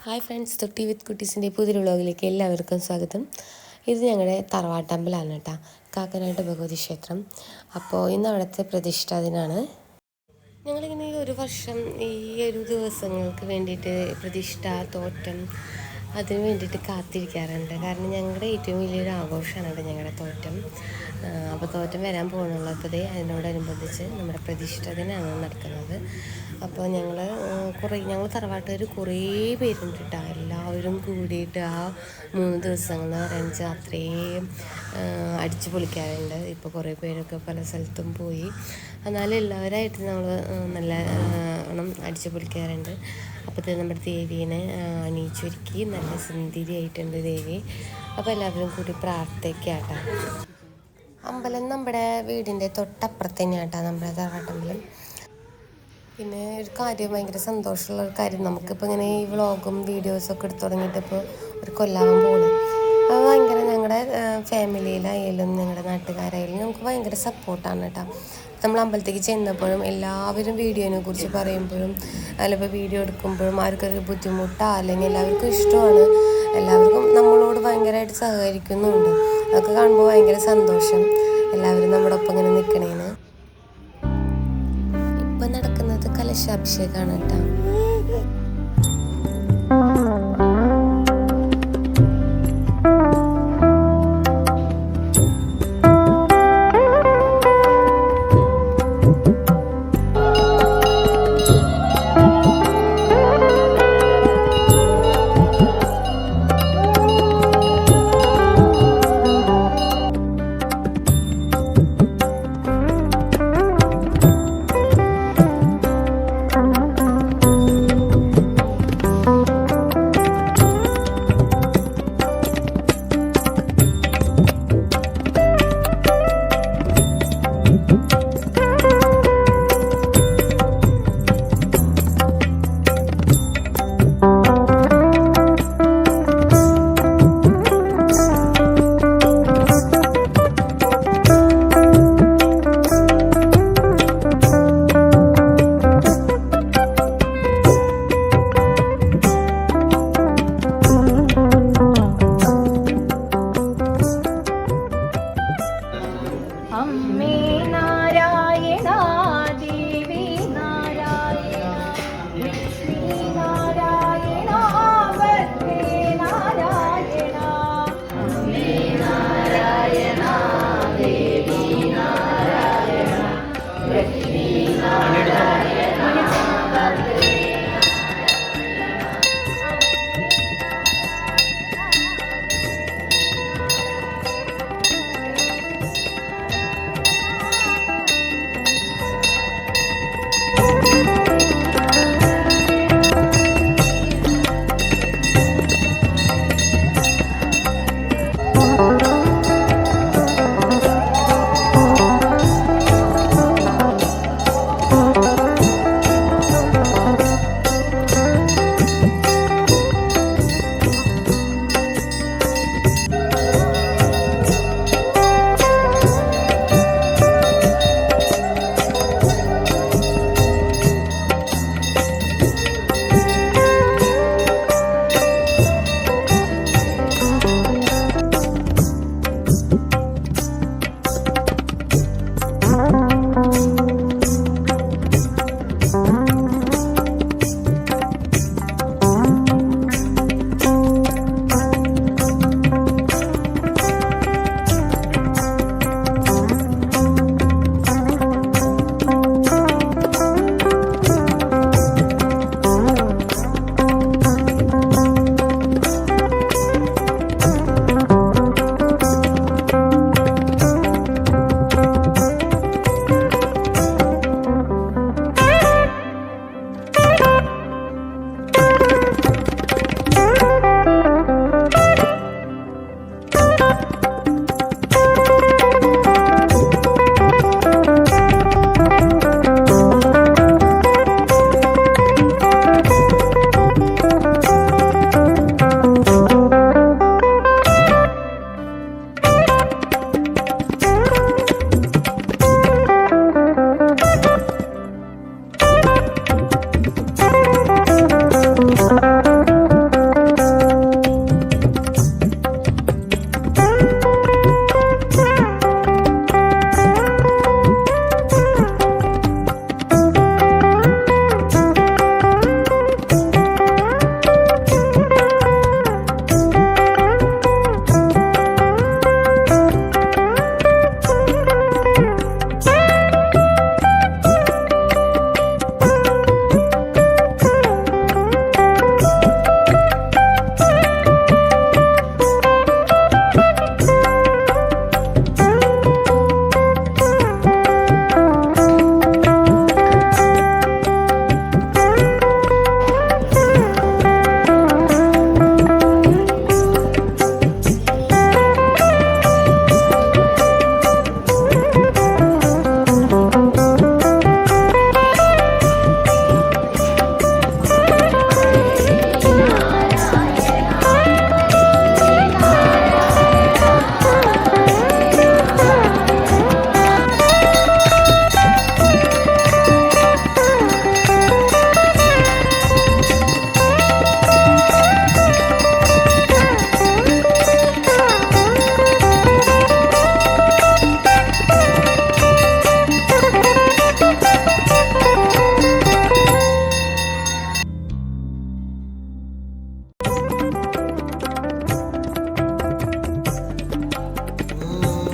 Hi friends, തൊട്ടി വിത്ത് കുട്ടീസിൻ്റെ പുതിയൊരു വ്ളോഗിലേക്ക് എല്ലാവർക്കും സ്വാഗതം. ഇത് ഞങ്ങളുടെ തറവാട്ടമ്പലാണ് കേട്ടോ, കാക്കനാട്ട് ഭഗവതി ക്ഷേത്രം. അപ്പോൾ ഇന്ന് അവിടുത്തെ പ്രതിഷ്ഠ ദിനാണ്. ഞങ്ങളിങ്ങനെ ഒരു വർഷം ഈ ഒരു ദിവസങ്ങൾക്ക് വേണ്ടിയിട്ട് പ്രതിഷ്ഠ, തോറ്റം അതിന് വേണ്ടിയിട്ട് കാത്തിരിക്കാറുണ്ട്. കാരണം ഞങ്ങളുടെ ഏറ്റവും വലിയൊരു ആഘോഷമാണ് ഞങ്ങളുടെ തോറ്റം. അപ്പോൾ തോറ്റം വരാൻ പോകുന്നുള്ളപ്പോൾ അതിനോടനുബന്ധിച്ച് നമ്മുടെ പ്രതിഷ്ഠ ദിനമാണ് നടക്കുന്നത്. അപ്പോൾ ഞങ്ങൾ തറവാട്ടുകാർ കുറേ പേരുണ്ട് കേട്ടോ. എല്ലാവരും കൂടിയിട്ട് ആ 3 ദിവസങ്ങൾ പറയുന്നത് അത്രയും അടിച്ചു പൊളിക്കാറുണ്ട്. ഇപ്പോൾ കുറേ പേരൊക്കെ പല സ്ഥലത്തും പോയി, എന്നാലും എല്ലാവരായിട്ട് നമ്മൾ നല്ല അടിച്ചു പൊളിക്കാറുണ്ട്. അപ്പോൾ നമ്മുടെ ദേവീനെ അണിയിച്ചൊരുക്കി നല്ല സുന്ദരിയായിട്ടുണ്ട് ദേവി. അപ്പോൾ എല്ലാവരും കൂടി പ്രാർത്ഥിക്കാട്ടോ. അമ്പലം നമ്മുടെ വീടിൻ്റെ തൊട്ടപ്പുറത്ത് തന്നെയാട്ടോ നമ്മുടെ തറവാട്ടമ്പലം. പിന്നെ ഒരു കാര്യം, ഭയങ്കര സന്തോഷമുള്ള ഒരു കാര്യം, നമുക്കിപ്പോൾ ഇങ്ങനെ ഈ വ്ളോഗും വീഡിയോസൊക്കെ എടുത്തു തുടങ്ങിയിട്ട് ഇപ്പോൾ ഒരു കൊല്ലാവാൻ പോകുന്നു. അത് ഭയങ്കര ഞങ്ങളുടെ ഫാമിലിയിലായാലും ഞങ്ങളുടെ നാട്ടുകാരായാലും നമുക്ക് ഭയങ്കര സപ്പോർട്ടാണ് കേട്ടോ. നമ്മൾ അമ്പലത്തേക്ക് ചെന്നപ്പോഴും എല്ലാവരും വീഡിയോനെ കുറിച്ച് പറയുമ്പോഴും അല്ലെങ്കിൽ വീഡിയോ എടുക്കുമ്പോഴും ആർക്കൊരു ബുദ്ധിമുട്ടോ അല്ലെങ്കിൽ എല്ലാവർക്കും ഇഷ്ടമാണ്. എല്ലാവർക്കും നമ്മളോട് ഭയങ്കരമായിട്ട് സഹകരിക്കുന്നുണ്ട്. അതൊക്കെ കാണുമ്പോൾ ഭയങ്കര സന്തോഷം, എല്ലാവരും നമ്മുടെ ഒപ്പം ഇങ്ങനെ നിൽക്കണേന്. ഇപ്പം നടക്കുന്നത് കലശാഭിഷേകമാണ് കേട്ടോ.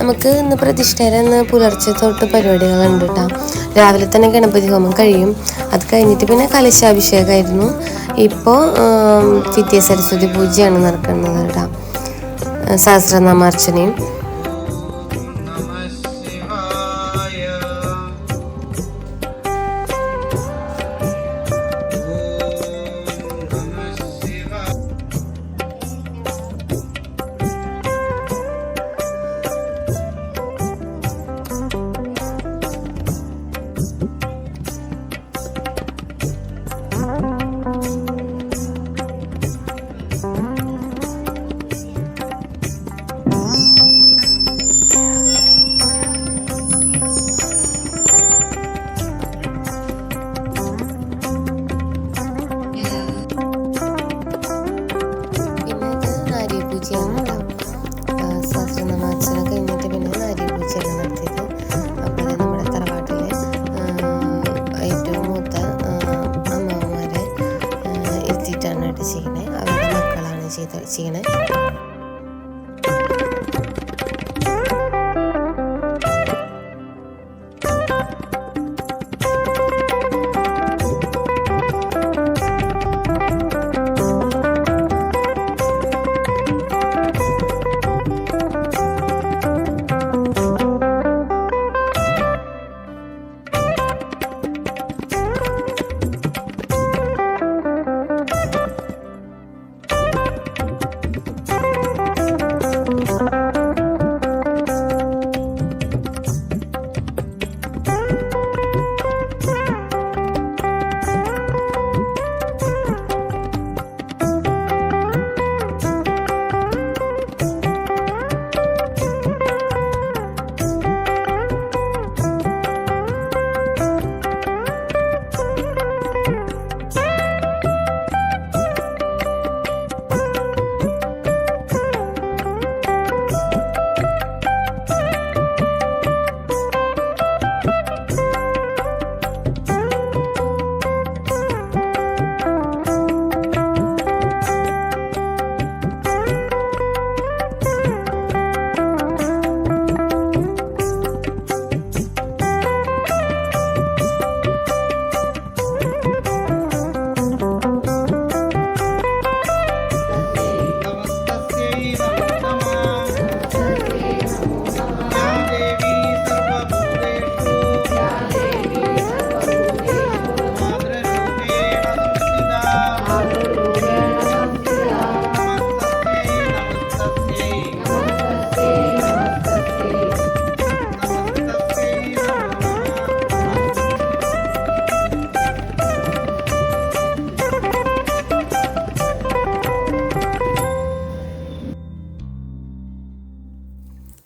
നമുക്ക് ഇന്ന് പ്രതിഷ്ഠയിൽ ഇന്ന് പുലർച്ചെ തൊട്ട് പരിപാടികളുണ്ട് കേട്ടോ. രാവിലെ തന്നെ ഗണപതി ഹോമം കഴിയും. അത് കഴിഞ്ഞിട്ട് പിന്നെ കലശാഭിഷേകമായിരുന്നു. ഇപ്പോൾ വിദ്യ സരസ്വതി പൂജയാണ് നടക്കുന്നത് കേട്ടോ, സഹസ്രനാമാർച്ചനയും. സഹസ്രനാമാർച്ചന കഴിഞ്ഞിട്ട് പിന്നെ നാരീപൂജയാണ് നടത്തിയത്. അപ്പോൾ നമ്മുടെ തറവാട്ടിലെ ഏറ്റവും മൂത്ത അമ്മാവന്മാരെ എത്തിയിട്ടാണ് കേട്ടോ ചെയ്യണേ. അവരുടെ മക്കളാണ് ചെയ്യണേ.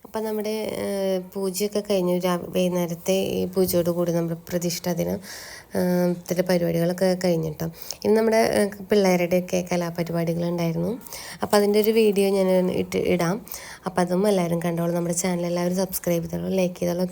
അപ്പം നമ്മുടെ പൂജയൊക്കെ കഴിഞ്ഞു. വൈകുന്നേരത്തെ ഈ പൂജയോട് കൂടി നമ്മുടെ പ്രതിഷ്ഠാ ദിനത്തിലെ പരിപാടികളൊക്കെ കഴിഞ്ഞിട്ടോ. ഇനി നമ്മുടെ പിള്ളേരുടെയൊക്കെ കലാപരിപാടികളുണ്ടായിരുന്നു. അപ്പോൾ അതിൻ്റെ ഒരു വീഡിയോ ഞാൻ ഇടാം. അപ്പോൾ അതും എല്ലാവരും കണ്ടോളൂ. നമ്മുടെ ചാനൽ എല്ലാവരും സബ്സ്ക്രൈബ് ചെയ്തോളൂ, ലൈക്ക് ചെയ്തോളൂ.